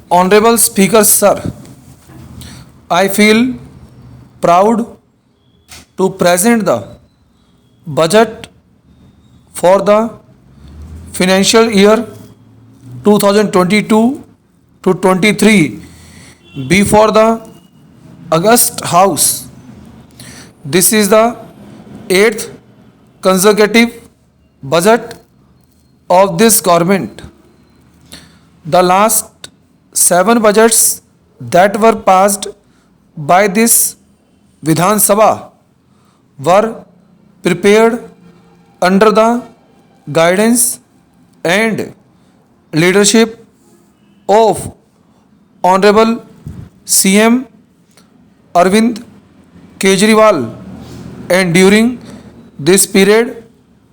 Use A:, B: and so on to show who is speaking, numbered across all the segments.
A: Honorable Speaker, sir, I feel proud to present the budget for the financial year 2022 to 23 before the August House. This is the eighth consecutive budget of this government. The last seven budgets that were passed by this Vidhan Sabha were prepared under the guidance and leadership of Honorable CM Arvind Kejriwal, and during this period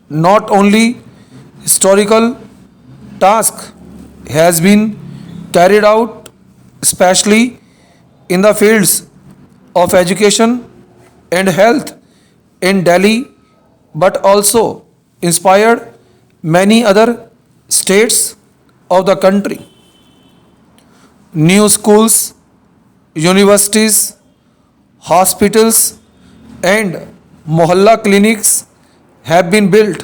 A: not only historical task has been carried out, especially in the fields of education and health in Delhi, but also inspired many other states of the country. New schools, universities, hospitals, and mohalla clinics have been built.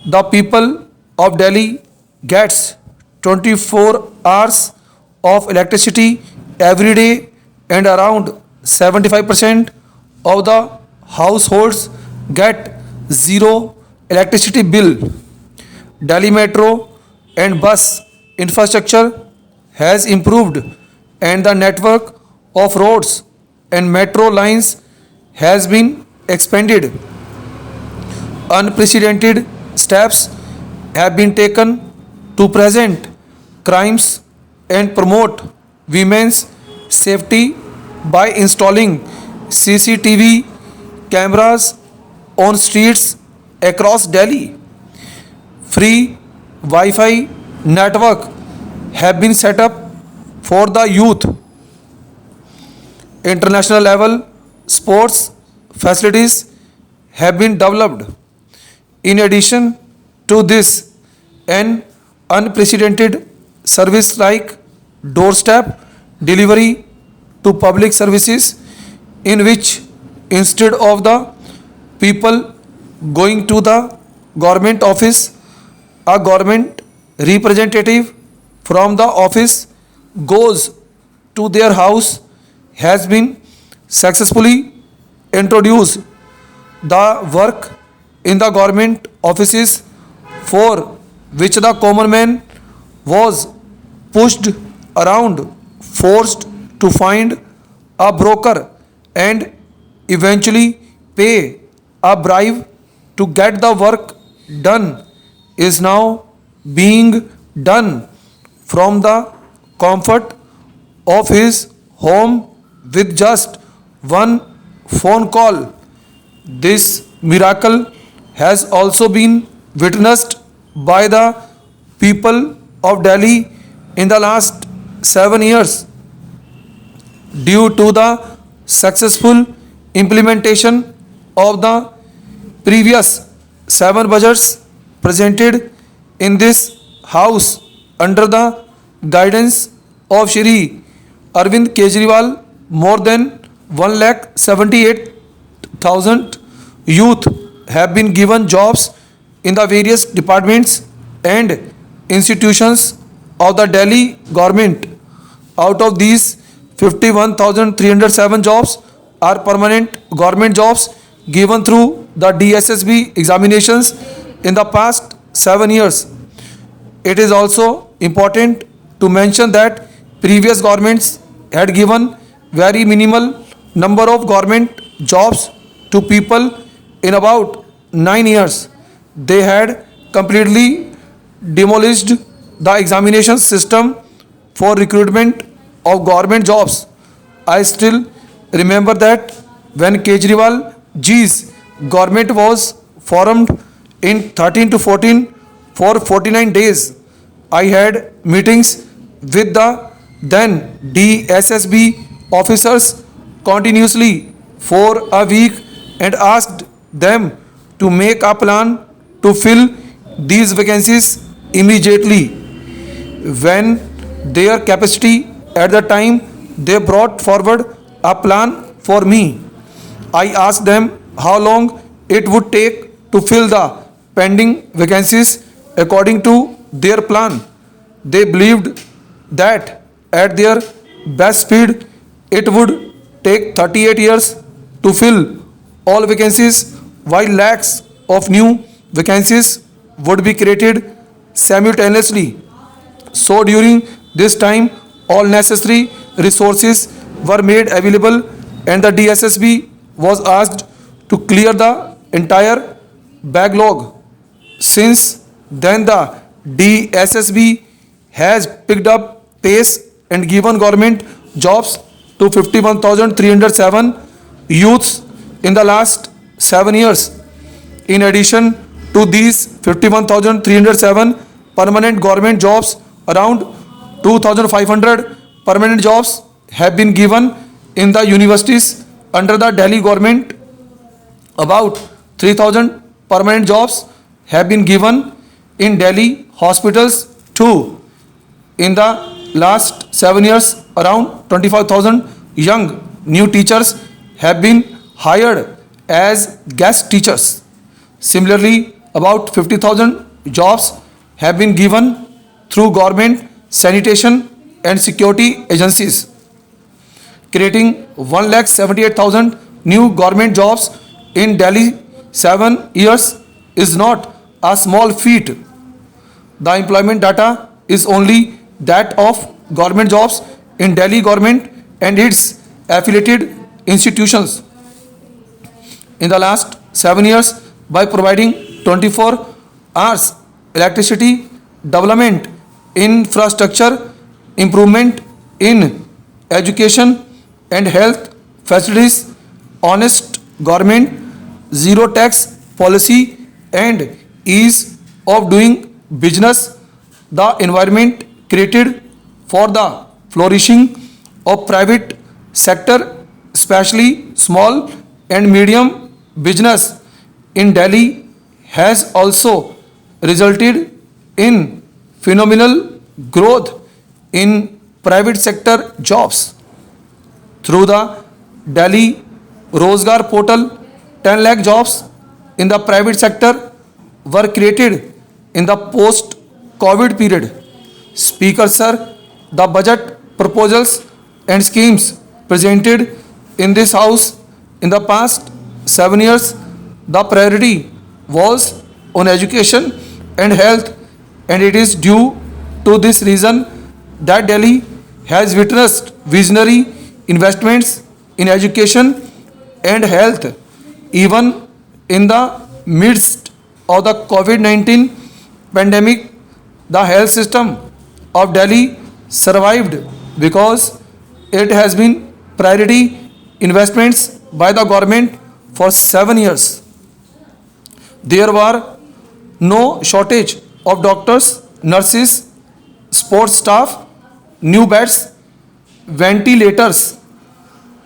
A: The people of Delhi gets 24 hours of electricity every day, and around 75% of the households get zero electricity bill. Delhi Metro and bus infrastructure has improved, and the network of roads and metro lines has been expanded. Unprecedented steps have been taken to prevent crimes and promote women's safety by installing CCTV cameras on streets across Delhi. Free Wi-Fi network have been set up for the youth. International level sports facilities have been developed. In addition to this, an unprecedented service like doorstep delivery to public services, in which instead of the people going to the government office, a government representative from the office goes to their house, has been successfully introduced. The work in the government offices for which the common man was pushed around, forced to find a broker and eventually pay a bribe to get the work done, is now being done from the comfort of his home with just one phone call. This miracle has also been witnessed by the people of Delhi in the last 7 years. Due to the successful implementation of the previous seven budgets presented in this house under the guidance of Shri Arvind Kejriwal, more than 1,78,000 youth have been given jobs in the various departments and institutions of the Delhi government. Out of these, 51,307 jobs are permanent government jobs given through the DSSB examinations in the past 7 years. It is also important to mention that previous governments had given very minimal number of government jobs to people in about 9 years. They had completely demolished the examination system for recruitment of government jobs. I still remember that when Kejriwal ji's government was formed in 13 to 14 for 49 days, I had meetings with the then DSSB officers continuously for a week and asked them to make a plan to fill these vacancies immediately. When their capacity at the time they brought forward a plan for me. I asked them how long it would take to fill the pending vacancies according to their plan. They believed that at their best speed it would take 38 years to fill all vacancies, while lakhs of new vacancies would be created simultaneously. So during this time, all necessary resources were made available and the DSSB was asked to clear the entire backlog. Since then, the DSSB has picked up pace and given government jobs to 51,307 youths in the last 7 years. In addition to these 51,307 permanent government jobs, around 2,500 permanent jobs have been given in the universities under the Delhi government. About 3,000 permanent jobs have been given in Delhi hospitals too. In the last 7 years, around 25,000 young new teachers have been hired as guest teachers. Similarly, about 50,000 jobs have been given through government sanitation and security agencies. Creating 1,78,000 new government jobs in Delhi 7 years is not a small feat. The employment data is only that of government jobs in Delhi government and its affiliated institutions. In the last 7 years, by providing 24 hours electricity, development, infrastructure, improvement in education and health facilities, honest government, zero tax policy, and ease of doing business, the environment created for the flourishing of private sector, especially small and medium business in Delhi, has also resulted in phenomenal growth in private sector jobs. Through the Delhi Rozgar portal, 10 lakh jobs in the private sector were created in the post-COVID period. Speaker Sir, the budget proposals and schemes presented in this House in the past 7 years, the priority was on education and health, and it is due to this reason that Delhi has witnessed visionary investments in education and health. Even in the midst of the COVID-19 pandemic, the health system of Delhi survived because it has been priority investments by the government for 7 years. There were no shortage of doctors, nurses, sports staff, new beds, ventilators,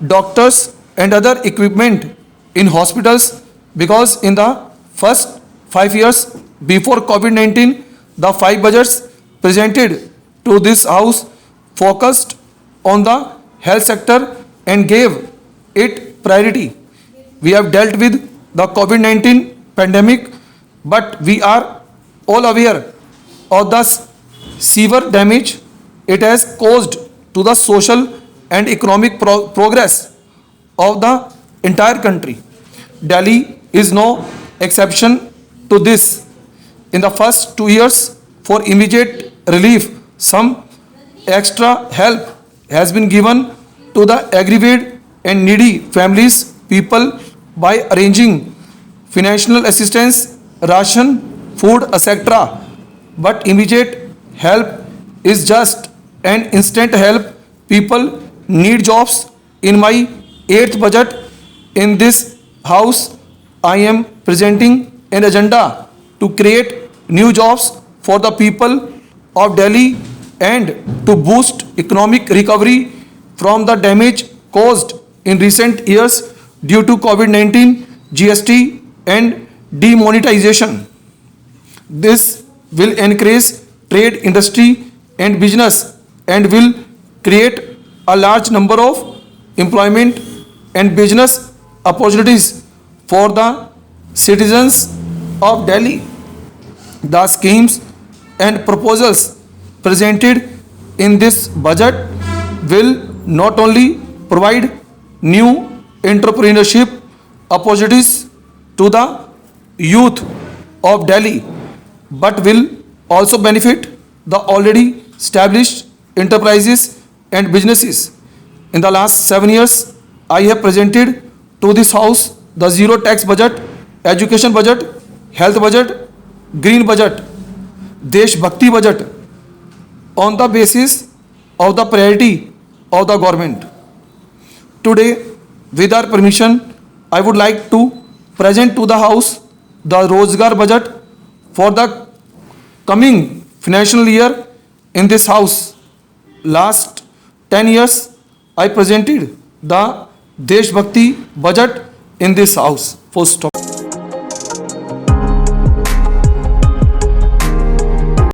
A: doctors and other equipment in hospitals because in the first 5 years before COVID-19, the 5 budgets presented to this House focused on the health sector and gave it priority. We have dealt with the COVID-19 pandemic, but we are all aware of the severe damage it has caused to the social and economic progress of the entire country. Delhi is no exception to this. In the first 2 years, for immediate relief, some extra help has been given to the aggrieved and needy families, people by arranging financial assistance, ration, food, etc. But immediate help is just an instant help. People need jobs. In my 8th budget in this House, I am presenting an agenda to create new jobs for the people of Delhi and to boost economic recovery from the damage caused in recent years due to COVID-19, GST and demonetization. This will encourage trade, industry and business and will create a large number of employment and business opportunities for the citizens of Delhi. The schemes and proposals presented in this budget will not only provide new entrepreneurship opportunities to the youth of Delhi, but will also benefit the already established enterprises and businesses. In the last 7 years, I have presented to this House the zero tax budget, education budget, health budget, green budget, Desh Bhakti budget on the basis of the priority of the government. Today, with our permission, I would like to present to the House the Rozgar budget for the coming financial year in this House. Last 10 years, I presented the Desh Bhakti budget in this House. Full stop.